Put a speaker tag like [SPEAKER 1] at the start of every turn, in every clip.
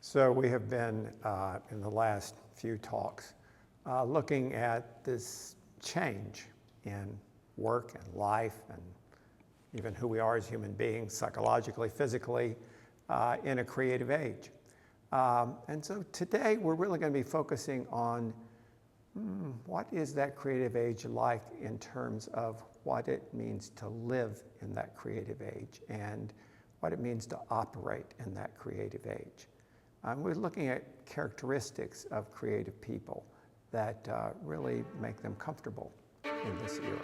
[SPEAKER 1] So we have been, in the last few talks, looking at this change in work and life and even who we are as human beings, psychologically, physically, in a creative age. And so today we're really going to be focusing on what is that creative age like in terms of what it means to live in that creative age and what it means to operate in that creative age. We're looking at characteristics of creative people that really make them comfortable in this era.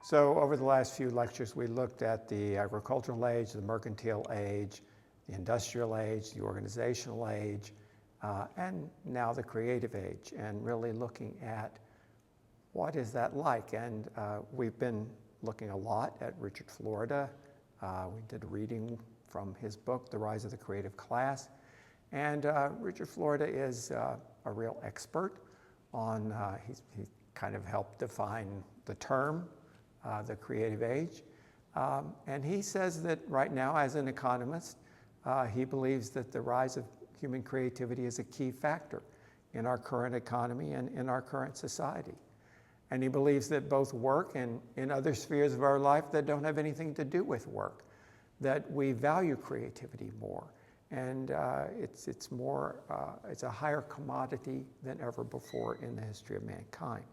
[SPEAKER 1] So over the last few lectures, we looked at the agricultural age, the mercantile age, the industrial age, the organizational age, and now the creative age, and really looking at what is that like. And we've been looking a lot at Richard Florida. We did a reading from his book, The Rise of the Creative Class. And Richard Florida is a real expert on, he kind of helped define the term, the creative age. And he says that right now, as an economist, he believes that the rise of human creativity is a key factor in our current economy and in our current society. And he believes that both work and in other spheres of our life that don't have anything to do with work, that we value creativity more. And it's a higher commodity than ever before in the history of mankind.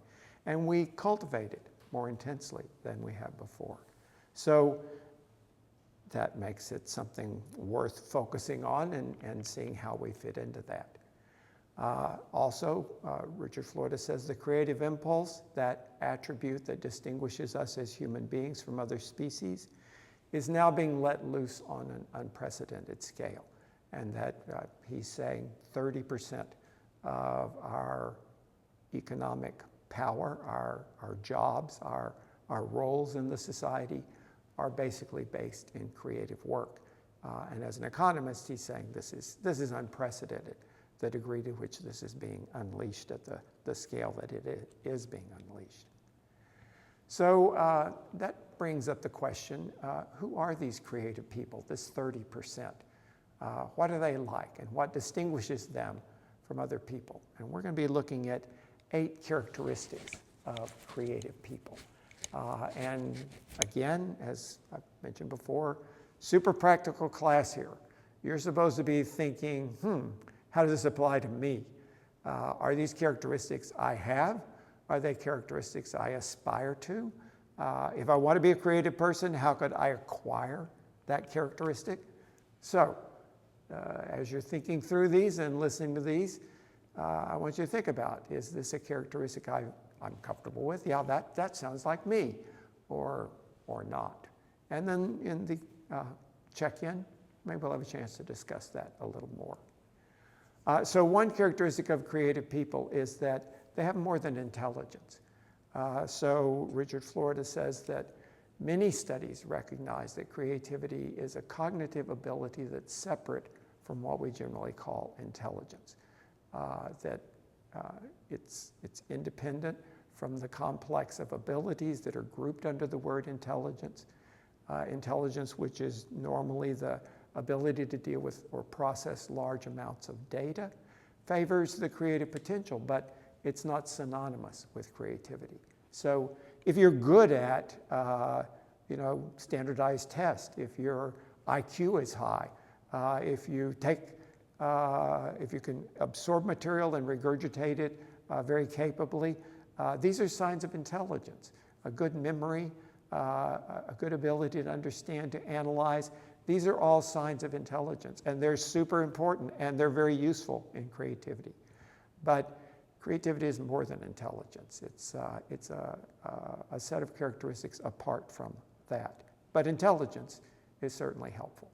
[SPEAKER 1] And we cultivate it more intensely than we have before. So that makes it something worth focusing on and seeing how we fit into that. Also, Richard Florida says the creative impulse, that attribute that distinguishes us as human beings from other species, is now being let loose on an unprecedented scale. And that he's saying 30% of our economic power, our jobs, our roles in the society are basically based in creative work. And as an economist, he's saying this is unprecedented, the degree to which this is being unleashed at the scale that it is being unleashed. So that brings up the question, who are these creative people, this 30%? What are they like and what distinguishes them from other people? And we're going to be looking at 8 characteristics of creative people. And again, as I've mentioned before, super practical class here. You're supposed to be thinking, how does this apply to me? Are these characteristics I have? Are they characteristics I aspire to? If I want to be a creative person, how could I acquire that characteristic? So, as you're thinking through these and listening to these, I want you to think about, is this a characteristic I'm comfortable with? Yeah, that sounds like me, or not. And then in the check-in, maybe we'll have a chance to discuss that a little more. So one characteristic of creative people is that they have more than intelligence. So Richard Florida says that many studies recognize that creativity is a cognitive ability that's separate from what we generally call intelligence. That it's independent from the complex of abilities that are grouped under the word intelligence. Intelligence, which is normally the ability to deal with or process large amounts of data, favors the creative potential, but it's not synonymous with creativity. So if you're good at standardized tests, if your IQ is high, if you can absorb material and regurgitate it very capably, these are signs of intelligence. A good memory, a good ability to understand, to analyze, these are all signs of intelligence, and they're super important, and they're very useful in creativity. But creativity is more than intelligence. It's a set of characteristics apart from that. But intelligence is certainly helpful.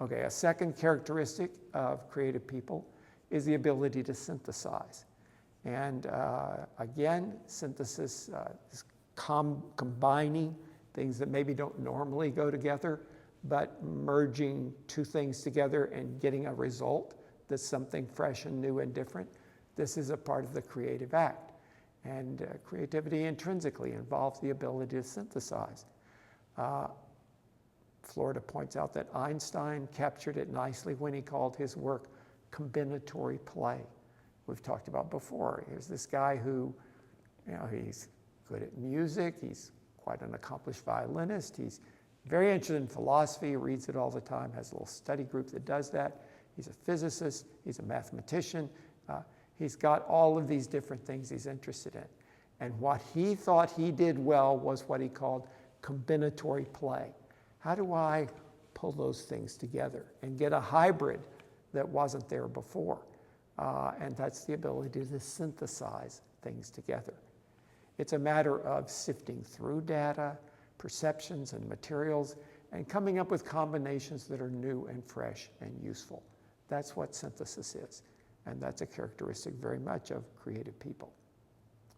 [SPEAKER 1] Okay, a second characteristic of creative people is the ability to synthesize. And again, synthesis is combining things that maybe don't normally go together, but merging two things together and getting a result that's something fresh and new and different. This is a part of the creative act. And creativity intrinsically involves the ability to synthesize. Florida points out that Einstein captured it nicely when he called his work combinatory play. We've talked about before. Here's this guy who, he's good at music, he's quite an accomplished violinist, he's very interested in philosophy, reads it all the time, has a little study group that does that. He's a physicist, he's a mathematician, he's got all of these different things he's interested in. And what he thought he did well was what he called combinatory play. How do I pull those things together and get a hybrid that wasn't there before? And that's the ability to synthesize things together. It's a matter of sifting through data, perceptions and materials, and coming up with combinations that are new and fresh and useful. That's what synthesis is. And that's a characteristic very much of creative people.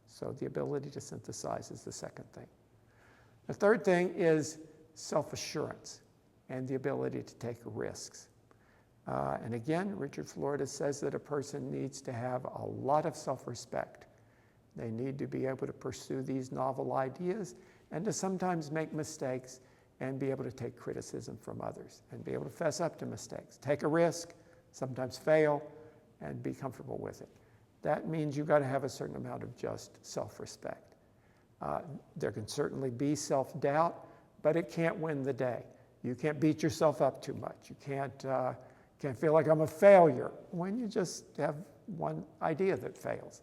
[SPEAKER 1] So the ability to synthesize is the second thing. The third thing is self-assurance and the ability to take risks. And again, Richard Florida says that a person needs to have a lot of self-respect. They need to be able to pursue these novel ideas and to sometimes make mistakes and be able to take criticism from others and be able to fess up to mistakes. Take a risk, sometimes fail, and be comfortable with it. That means you've got to have a certain amount of just self-respect. There can certainly be self-doubt, but it can't win the day. You can't beat yourself up too much. You can't feel like I'm a failure when you just have one idea that fails.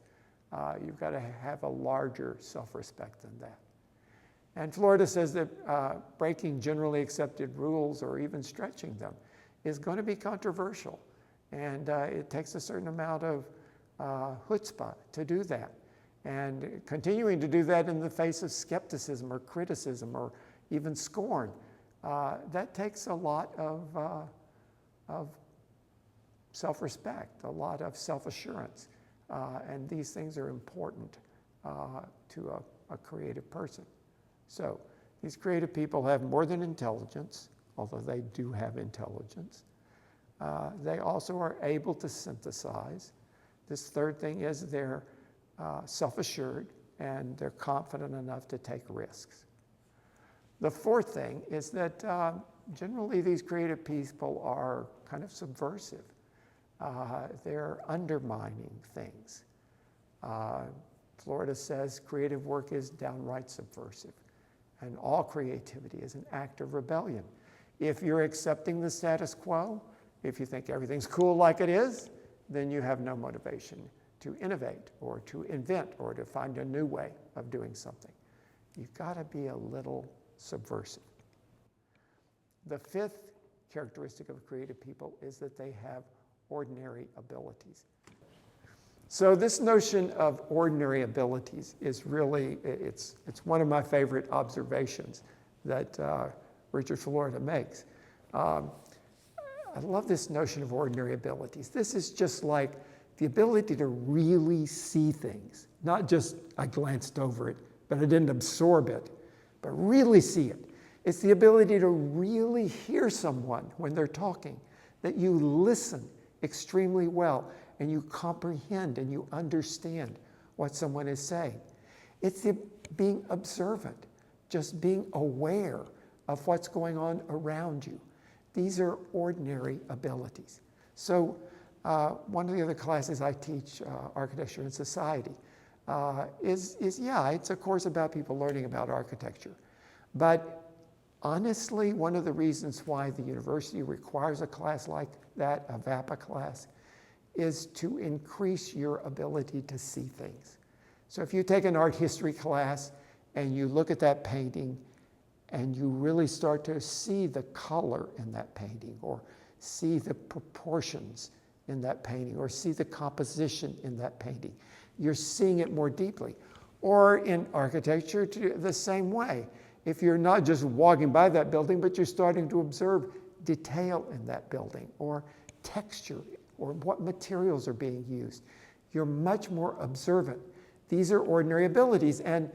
[SPEAKER 1] You've got to have a larger self-respect than that. And Florida says that breaking generally accepted rules or even stretching them is going to be controversial. And it takes a certain amount of chutzpah to do that. And continuing to do that in the face of skepticism or criticism or even scorn, that takes a lot of self-respect, a lot of self-assurance. And these things are important to a creative person. So these creative people have more than intelligence, although they do have intelligence. They also are able to synthesize. This third thing is they're self-assured and they're confident enough to take risks. The fourth thing is that generally these creative people are kind of subversive. They're undermining things. Florida says creative work is downright subversive, and all creativity is an act of rebellion. If you're accepting the status quo, if you think everything's cool like it is, then you have no motivation to innovate or to invent or to find a new way of doing something. You've got to be a little subversive. The fifth characteristic of creative people is that they have ordinary abilities. So this notion of ordinary abilities is really, it's one of my favorite observations that Richard Florida makes. I love this notion of ordinary abilities. This is just like the ability to really see things, not just I glanced over it, but I didn't absorb it, but really see it. It's the ability to really hear someone when they're talking, that you listen extremely well and you comprehend and you understand what someone is saying. It's the being observant, just being aware of what's going on around you. These are ordinary abilities. So one of the other classes I teach, Architecture and Society, it's a course about people learning about architecture. But honestly, one of the reasons why the university requires a class like that, a VAPA class, is to increase your ability to see things. So if you take an art history class and you look at that painting and you really start to see the color in that painting or see the proportions in that painting or see the composition in that painting, you're seeing it more deeply. Or in architecture, the same way. If you're not just walking by that building, but you're starting to observe detail in that building or texture or what materials are being used, you're much more observant. These are ordinary abilities. And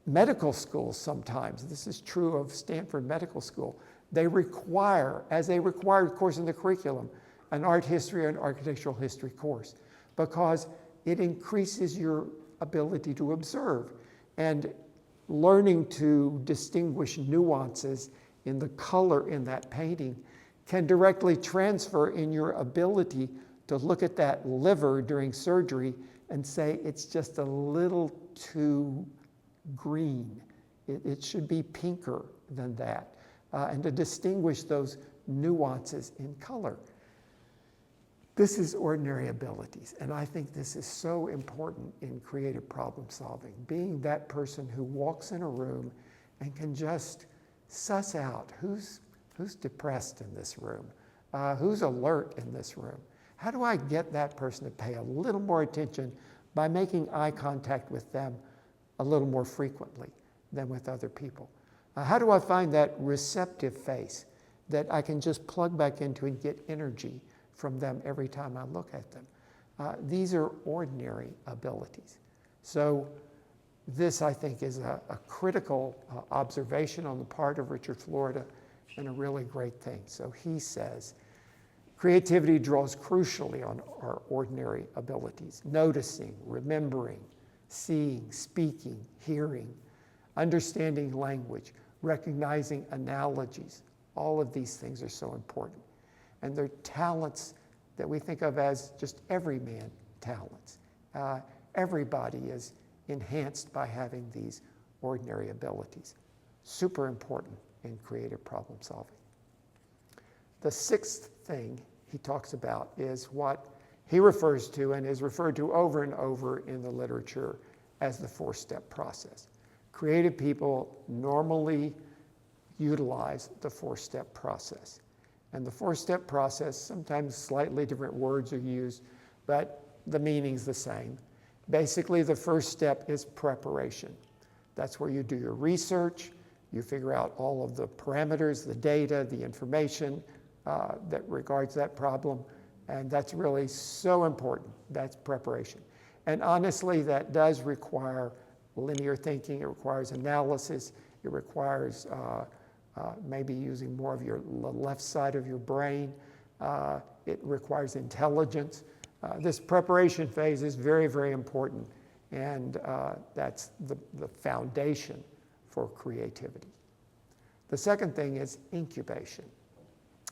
[SPEAKER 1] medical schools sometimes, this is true of Stanford Medical School, They require, as a required course in the curriculum, an art history or an architectural history course, because it increases your ability to observe, and learning to distinguish nuances in the color in that painting can directly transfer in your ability to look at that liver during surgery and say it's just a little too green. It should be pinker than that, and to distinguish those nuances in color. This is ordinary abilities, and I think this is so important in creative problem solving. Being that person who walks in a room and can just suss out who's depressed in this room, who's alert in this room. How do I get that person to pay a little more attention by making eye contact with them a little more frequently than with other people? How do I find that receptive face that I can just plug back into and get energy from them every time I look at them? These are ordinary abilities. So this, I think, is a critical observation on the part of Richard Florida, and a really great thing. So he says, creativity draws crucially on our ordinary abilities: noticing, remembering, seeing, speaking, hearing, understanding language, recognizing analogies. All of these things are so important. And they're talents that we think of as just everyman talents. Everybody is enhanced by having these ordinary abilities. Super important in creative problem solving. The sixth thing he talks about is what he refers to and is referred to over and over in the literature as the four-step process. Creative people normally utilize the four-step process. And the four-step process, sometimes slightly different words are used, but the meaning's the same. Basically, the first step is preparation. That's where you do your research, you figure out all of the parameters, the data, the information that regards that problem, and that's really so important. That's preparation. And honestly, that does require linear thinking, it requires analysis, it requires maybe using more of your left side of your brain. It requires intelligence. This preparation phase is very, very important, and that's the foundation for creativity. The second thing is incubation.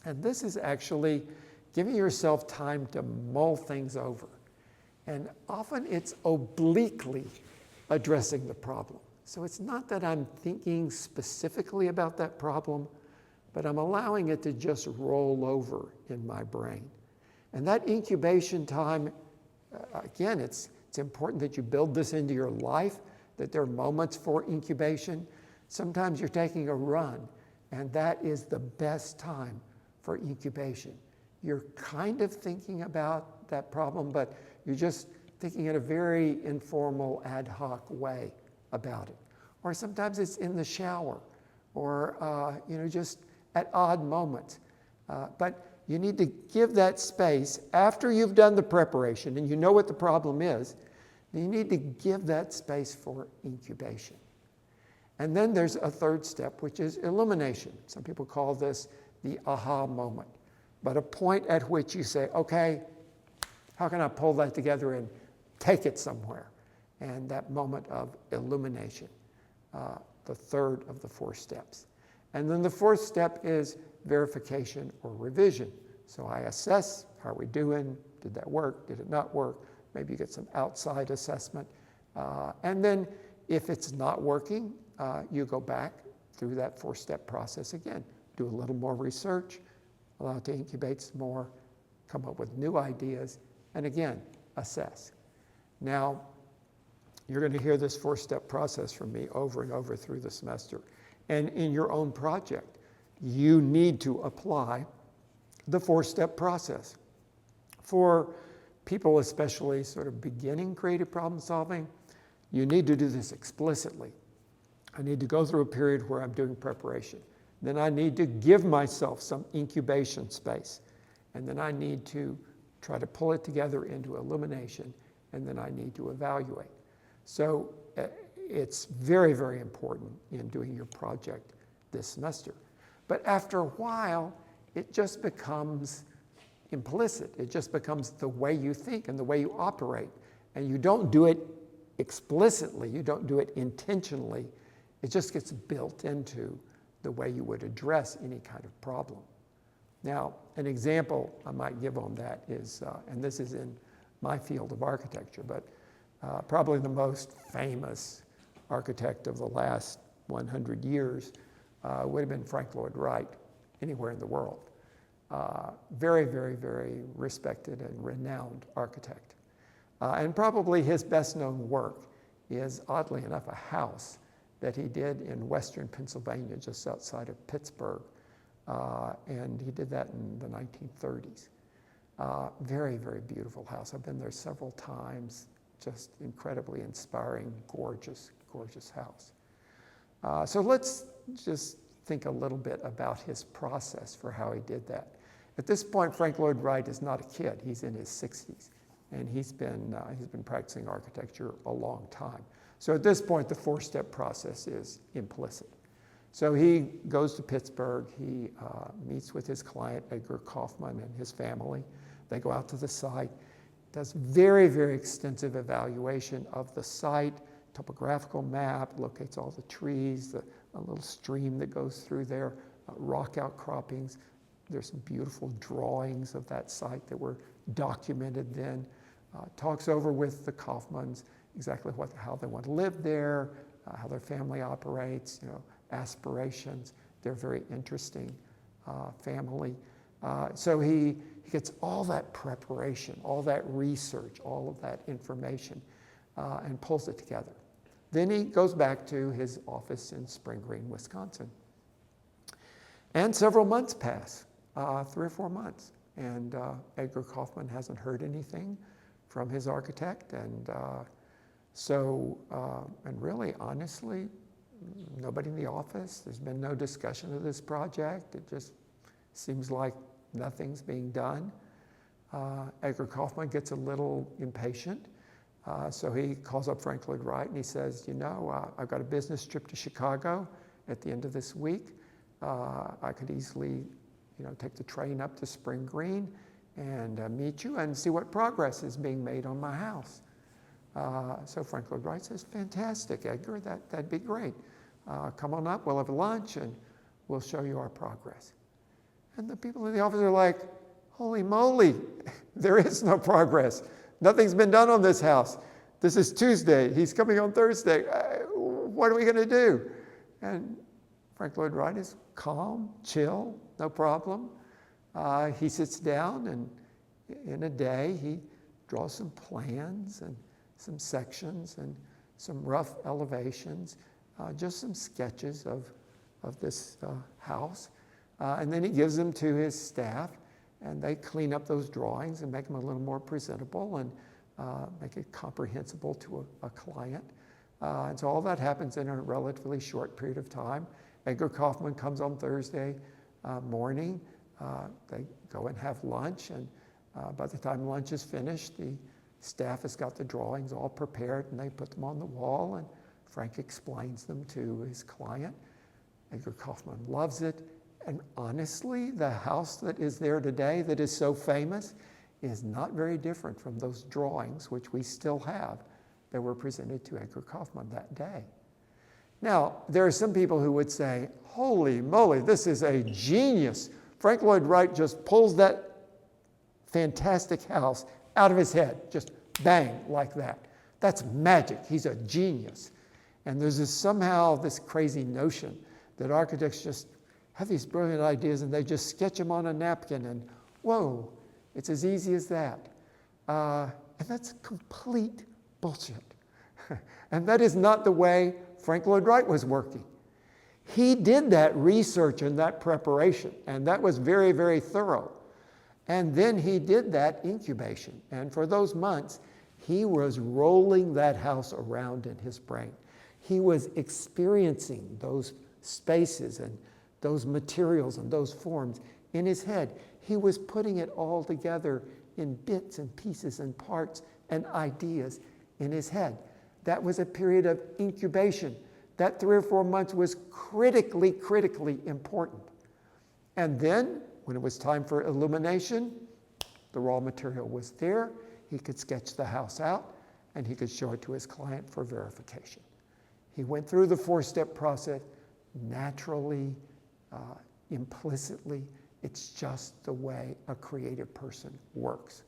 [SPEAKER 1] And this is actually giving yourself time to mull things over. And often it's obliquely addressing the problem. So it's not that I'm thinking specifically about that problem, but I'm allowing it to just roll over in my brain. And that incubation time, again, it's important that you build this into your life, that there are moments for incubation. Sometimes you're taking a run, and that is the best time for incubation. You're kind of thinking about that problem, but you're just thinking in a very informal, ad hoc way about it. Or sometimes it's in the shower, or just at odd moments. But you need to give that space after you've done the preparation and you know what the problem is. You need to give that space for incubation. And then there's a third step, which is illumination. Some people call this the aha moment. But a point at which you say, okay, how can I pull that together and take it somewhere? And that moment of illumination, the third of the four steps. And then the fourth step is verification or revision. So I assess, how are we doing? Did that work? Did it not work? Maybe you get some outside assessment. And then if it's not working, you go back through that four-step process again. Do a little more research, allow it to incubate some more, come up with new ideas, and again, assess. Now, you're going to hear this four-step process from me over and over through the semester. And in your own project, you need to apply the four-step process. For people especially sort of beginning creative problem solving, you need to do this explicitly. I need to go through a period where I'm doing preparation. Then I need to give myself some incubation space. And then I need to try to pull it together into illumination, and then I need to evaluate. So it's very, very important in doing your project this semester. But after a while, it just becomes implicit. It just becomes the way you think and the way you operate. And you don't do it explicitly, you don't do it intentionally. It just gets built into the way you would address any kind of problem. Now, an example I might give on that is, and this is in my field of architecture, but probably the most famous architect of the last 100 years would have been Frank Lloyd Wright, anywhere in the world. Very, very, very respected and renowned architect. And probably his best known work is, oddly enough, a house that he did in western Pennsylvania, just outside of Pittsburgh. And he did that in the 1930s. Very, very beautiful house. I've been there several times. Just incredibly inspiring, gorgeous, gorgeous house. So let's just think a little bit about his process for how he did that. At this point, Frank Lloyd Wright is not a kid. He's in his 60s, and he's been practicing architecture a long time. So at this point, the four-step process is implicit. So he goes to Pittsburgh. He meets with his client, Edgar Kaufman, and his family. They go out to the site, does very, very extensive evaluation of the site, topographical map, locates all the trees, a little stream that goes through there, rock outcroppings. There's some beautiful drawings of that site that were documented then. Talks over with the Kaufmans exactly how they want to live there, how their family operates, aspirations. They're a very interesting family. So he gets all that preparation, all that research, all of that information, and pulls it together. Then he goes back to his office in Spring Green, Wisconsin. And several months pass, 3 or 4 months. And Edgar Kaufman hasn't heard anything from his architect. And and really, honestly, nobody in the office, there's been no discussion of this project. It just seems like nothing's being done. Edgar Kaufman gets a little impatient. So he calls up Frank Lloyd Wright and he says, I've got a business trip to Chicago at the end of this week. I could easily, take the train up to Spring Green and meet you and see what progress is being made on my house. So Frank Lloyd Wright says, fantastic, Edgar, that'd be great. Come on up, we'll have lunch and we'll show you our progress. And the people in the office are like, holy moly, there is no progress. Nothing's been done on this house. This is Tuesday. He's coming on Thursday. What are we going to do? And Frank Lloyd Wright is calm, chill, no problem. He sits down and in a day he draws some plans and some sections and some rough elevations, just some sketches of this house. And then he gives them to his staff. And they clean up those drawings and make them a little more presentable and make it comprehensible to a client. And so all that happens in a relatively short period of time. Edgar Kaufman comes on Thursday morning. They go and have lunch. And by the time lunch is finished, the staff has got the drawings all prepared and they put them on the wall. And Frank explains them to his client. Edgar Kaufman loves it. And honestly, the house that is there today that is so famous is not very different from those drawings, which we still have, that were presented to Edgar Kaufman that day. Now, there are some people who would say, holy moly, this is a genius. Frank Lloyd Wright just pulls that fantastic house out of his head, just bang, like that. That's magic. He's a genius. And there's somehow this crazy notion that architects just have these brilliant ideas and they just sketch them on a napkin and whoa, it's as easy as that. And that's complete bullshit. And that is not the way Frank Lloyd Wright was working. He did that research and that preparation, and that was very, very thorough. And then he did that incubation. And for those months, he was rolling that house around in his brain. He was experiencing those spaces and those materials and those forms in his head. He was putting it all together in bits and pieces and parts and ideas in his head. That was a period of incubation. That 3 or 4 months was critically important. And then, when it was time for illumination, the raw material was there. He could sketch the house out, and he could show it to his client for verification. He went through the 4-step process naturally, implicitly. It's just the way a creative person works.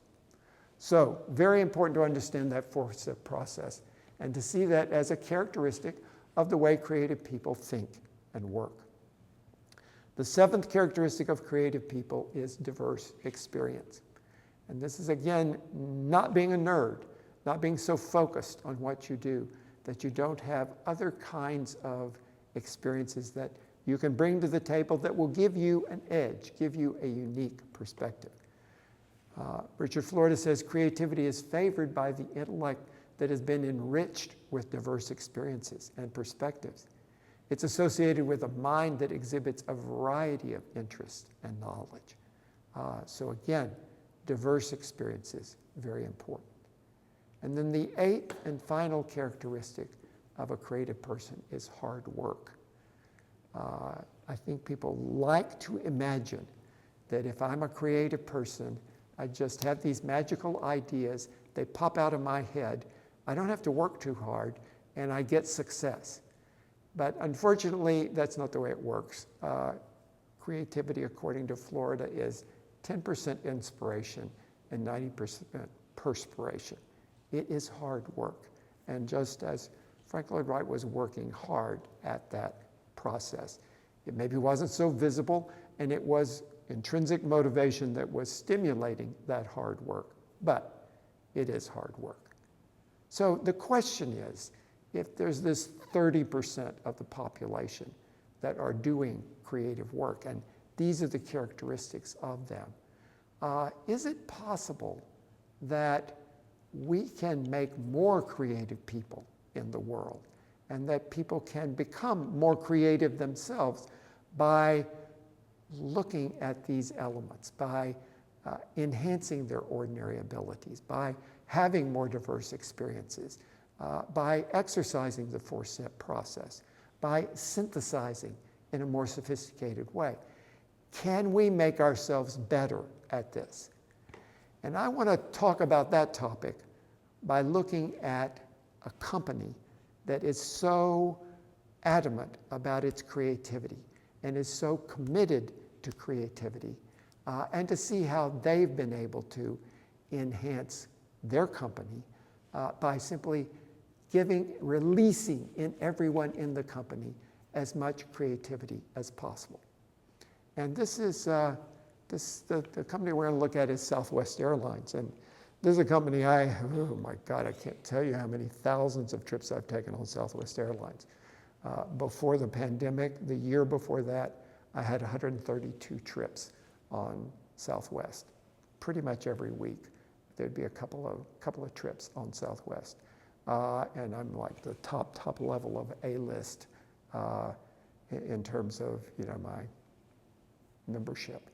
[SPEAKER 1] So, very important to understand that 4-step process and to see that as a characteristic of the way creative people think and work. The 7th characteristic of creative people is diverse experience. And this is, again, not being a nerd, not being so focused on what you do that you don't have other kinds of experiences that you can bring to the table that will give you an edge, give you a unique perspective. Richard Florida says creativity is favored by the intellect that has been enriched with diverse experiences and perspectives. It's associated with a mind that exhibits a variety of interests and knowledge. So again, diverse experiences, very important. And then the 8th and final characteristic of a creative person is hard work. I think people like to imagine that if I'm a creative person, I just have these magical ideas, they pop out of my head, I don't have to work too hard, and I get success. But unfortunately, that's not the way it works. Creativity, according to Florida, is 10% inspiration and 90% perspiration. It is hard work. And just as Frank Lloyd Wright was working hard at that process, it maybe wasn't so visible, and it was intrinsic motivation that was stimulating that hard work, but it is hard work. So the question is, if there's this 30% of the population that are doing creative work, and these are the characteristics of them, is it possible that we can make more creative people in the world, and that people can become more creative themselves by looking at these elements, by enhancing their ordinary abilities, by having more diverse experiences, by exercising the 4-step process, by synthesizing in a more sophisticated way? Can we make ourselves better at this? And I want to talk about that topic by looking at a company that is so adamant about its creativity and is so committed to creativity, and to see how they've been able to enhance their company by simply releasing in everyone in the company as much creativity as possible. And this is the company we're going to look at is Southwest Airlines. And this is a company oh my God, I can't tell you how many thousands of trips I've taken on Southwest Airlines. Before the pandemic, the year before that, I had 132 trips on Southwest. Pretty much every week, there'd be a couple of trips on Southwest. And I'm like the top level of A-list in terms of my membership.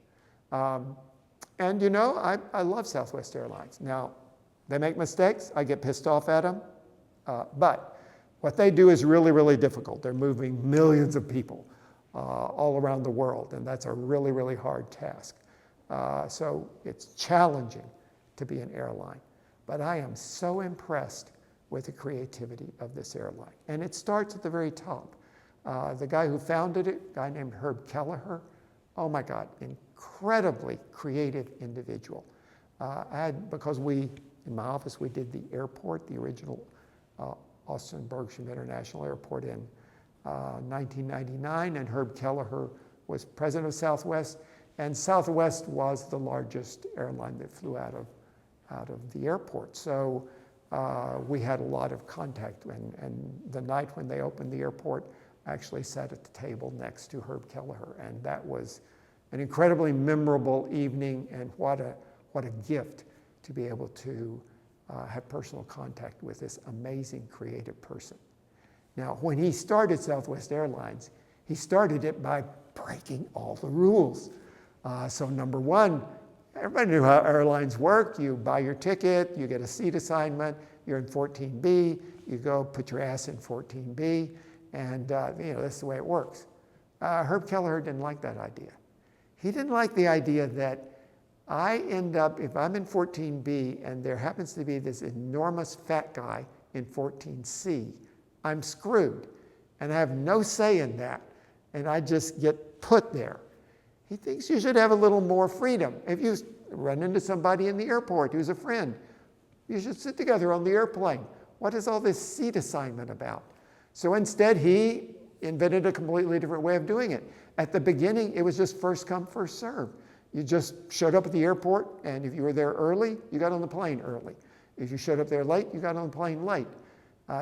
[SPEAKER 1] And I love Southwest Airlines. Now, they make mistakes. I get pissed off at them. But what they do is really, really difficult. They're moving millions of people all around the world, and that's a really, really hard task. So it's challenging to be an airline. But I am so impressed with the creativity of this airline. And it starts at the very top. The guy who founded it, a guy named Herb Kelleher, oh my God, incredibly creative individual. Because in my office, we did the airport, the original Austin Bergstrom International Airport in 1999, and Herb Kelleher was president of Southwest, and Southwest was the largest airline that flew out of the airport. So we had a lot of contact, and the night when they opened the airport, I actually sat at the table next to Herb Kelleher, and that was an incredibly memorable evening, and what a gift to be able to have personal contact with this amazing creative person. Now, when he started Southwest Airlines, he started it by breaking all the rules. So number one, everybody knew how airlines work. You buy your ticket, you get a seat assignment, you're in 14B, you go put your ass in 14B, and that's the way it works. Herb Kelleher didn't like that idea. He didn't like the idea that I end up, if I'm in 14B and there happens to be this enormous fat guy in 14C, I'm screwed. And I have no say in that. And I just get put there. He thinks you should have a little more freedom. If you run into somebody in the airport who's a friend, you should sit together on the airplane. What is all this seat assignment about? So instead, he invented a completely different way of doing it. At the beginning, it was just first come, first serve. You just showed up at the airport, and if you were there early, you got on the plane early. If you showed up there late, you got on the plane late.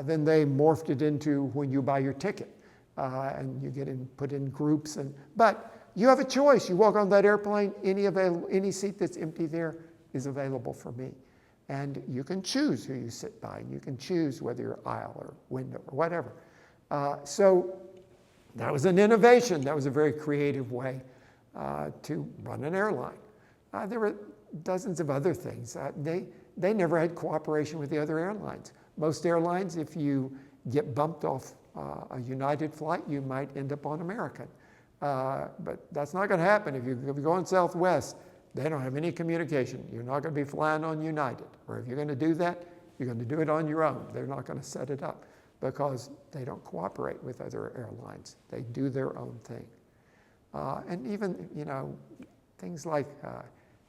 [SPEAKER 1] Then they morphed it into when you buy your ticket, and you get put in groups. But you have a choice. You walk on that airplane, any seat that's empty there is available for me. And you can choose who you sit by. You can choose whether you're aisle or window or whatever. So that was an innovation. That was a very creative way to run an airline. There were dozens of other things. They never had cooperation with the other airlines. Most airlines, if you get bumped off a United flight, you might end up on American. But that's not going to happen. If you go on Southwest, they don't have any communication. You're not going to be flying on United. Or if you're going to do that, you're going to do it on your own. They're not going to set it up because they don't cooperate with other airlines. They do their own thing. And even, things like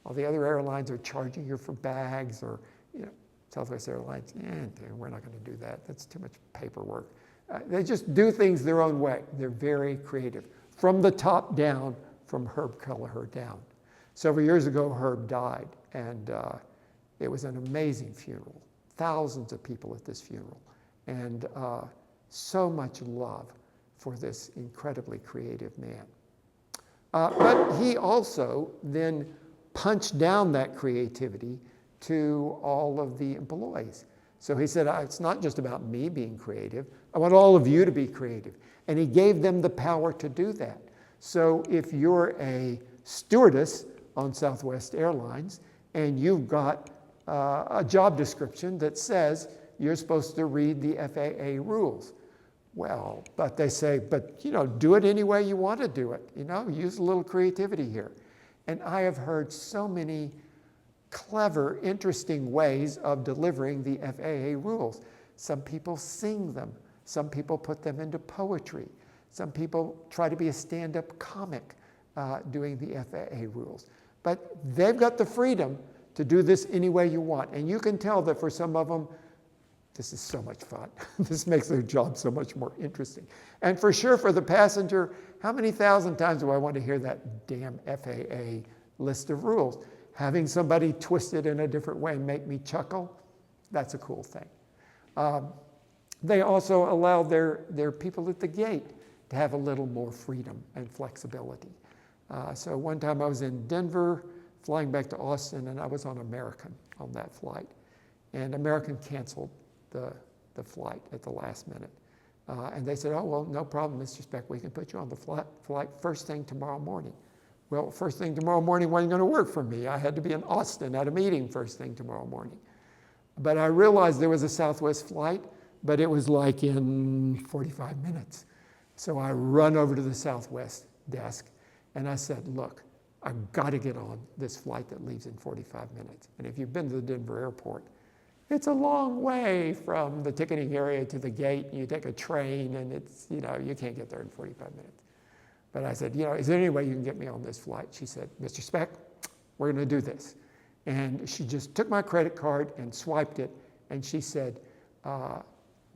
[SPEAKER 1] all the other airlines are charging you for bags, or, Southwest Airlines, we're not going to do that. That's too much paperwork. They just do things their own way. They're very creative. From the top down, from Herb Kelleher down. Several years ago, Herb died, and it was an amazing funeral. Thousands of people at this funeral, and so much love for this incredibly creative man. But he also then punched down that creativity to all of the employees. So he said, it's not just about me being creative. I want all of you to be creative. And he gave them the power to do that. So if you're a stewardess on Southwest Airlines and you've got a job description that says you're supposed to read the FAA rules. Well, but they say, do it any way you want to do it. Use a little creativity here. And I have heard so many clever, interesting ways of delivering the FAA rules. Some people sing them. Some people put them into poetry. Some people try to be a stand-up comic doing the FAA rules. But they've got the freedom to do this any way you want. And you can tell that for some of them, this is so much fun. This makes their job so much more interesting. And for sure, for the passenger, how many thousand times do I want to hear that damn FAA list of rules? Having somebody twist it in a different way and make me chuckle, that's a cool thing. They also allow their people at the gate to have a little more freedom and flexibility. So one time I was in Denver, flying back to Austin, and I was on American on that flight. And American canceled the flight at the last minute. And they said, no problem, Mr. Speck, we can put you on the flight first thing tomorrow morning. Well, first thing tomorrow morning wasn't going to work for me. I had to be in Austin at a meeting first thing tomorrow morning. But I realized there was a Southwest flight, but it was like in 45 minutes. So I run over to the Southwest desk, and I said, look, I've got to get on this flight that leaves in 45 minutes. And if you've been to the Denver airport, it's a long way from the ticketing area to the gate. You take a train, and it's, you can't get there in 45 minutes. But I said, is there any way you can get me on this flight? She said, Mr. Speck, we're going to do this. And she just took my credit card and swiped it, and she said,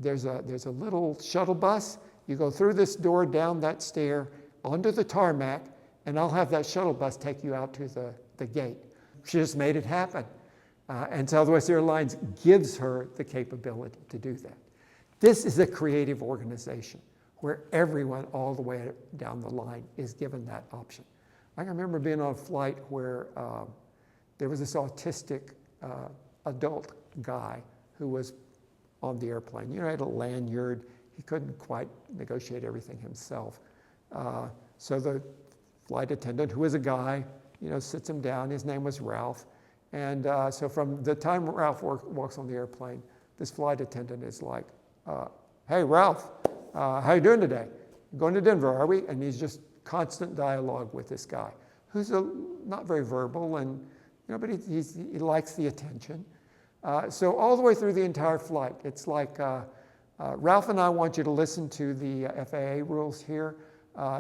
[SPEAKER 1] there's a little shuttle bus. You go through this door, down that stair, onto the tarmac, and I'll have that shuttle bus take you out to the gate. She just made it happen. And Southwest Airlines gives her the capability to do that. This is a creative organization where everyone all the way down the line is given that option. I can remember being on a flight where there was this autistic adult guy who was on the airplane. He had a lanyard. He couldn't quite negotiate everything himself. So the flight attendant, who was a guy, sits him down. His name was Ralph. And so from the time Ralph walks on the airplane, this flight attendant is like, hey, Ralph, how you doing today? Going to Denver, are we? And he's just constant dialogue with this guy who's not very verbal, and but he likes the attention. So all the way through the entire flight, it's like Ralph and I want you to listen to the FAA rules here.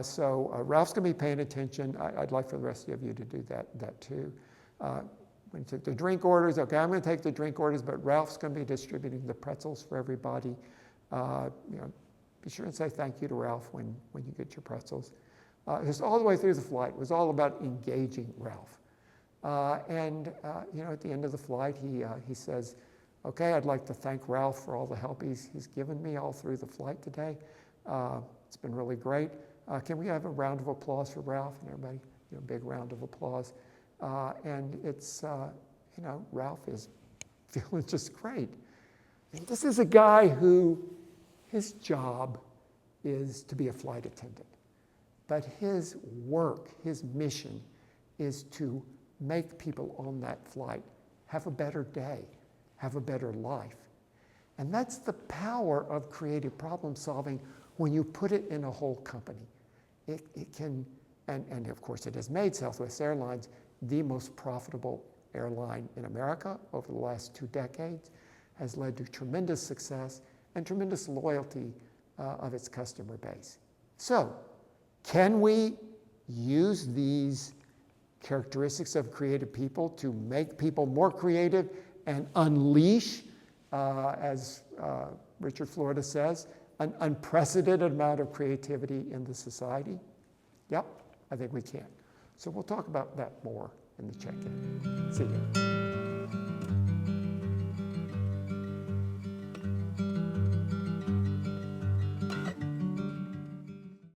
[SPEAKER 1] So Ralph's going to be paying attention. I'd like for the rest of you to do that too. When you take the drink orders, okay, I'm going to take the drink orders, but Ralph's going to be distributing the pretzels for everybody. Be sure and say thank you to Ralph when you get your pretzels. Just all the way through the flight, it was all about engaging Ralph. At the end of the flight, he says, okay, I'd like to thank Ralph for all the help he's given me all through the flight today. It's been really great. Can we have a round of applause for Ralph? And everybody, big round of applause. And it's, Ralph is feeling just great. And this is a guy who, his job is to be a flight attendant. But his work, his mission, is to make people on that flight have a better day, have a better life. And that's the power of creative problem solving when you put it in a whole company. It can, and of course it has made Southwest Airlines the most profitable airline in America over the last 2 decades, has led to tremendous success and tremendous loyalty of its customer base. So, can we use these characteristics of creative people to make people more creative and unleash, as Richard Florida says, an unprecedented amount of creativity in the society? Yep, I think we can. So we'll talk about that more in the check-in. See you.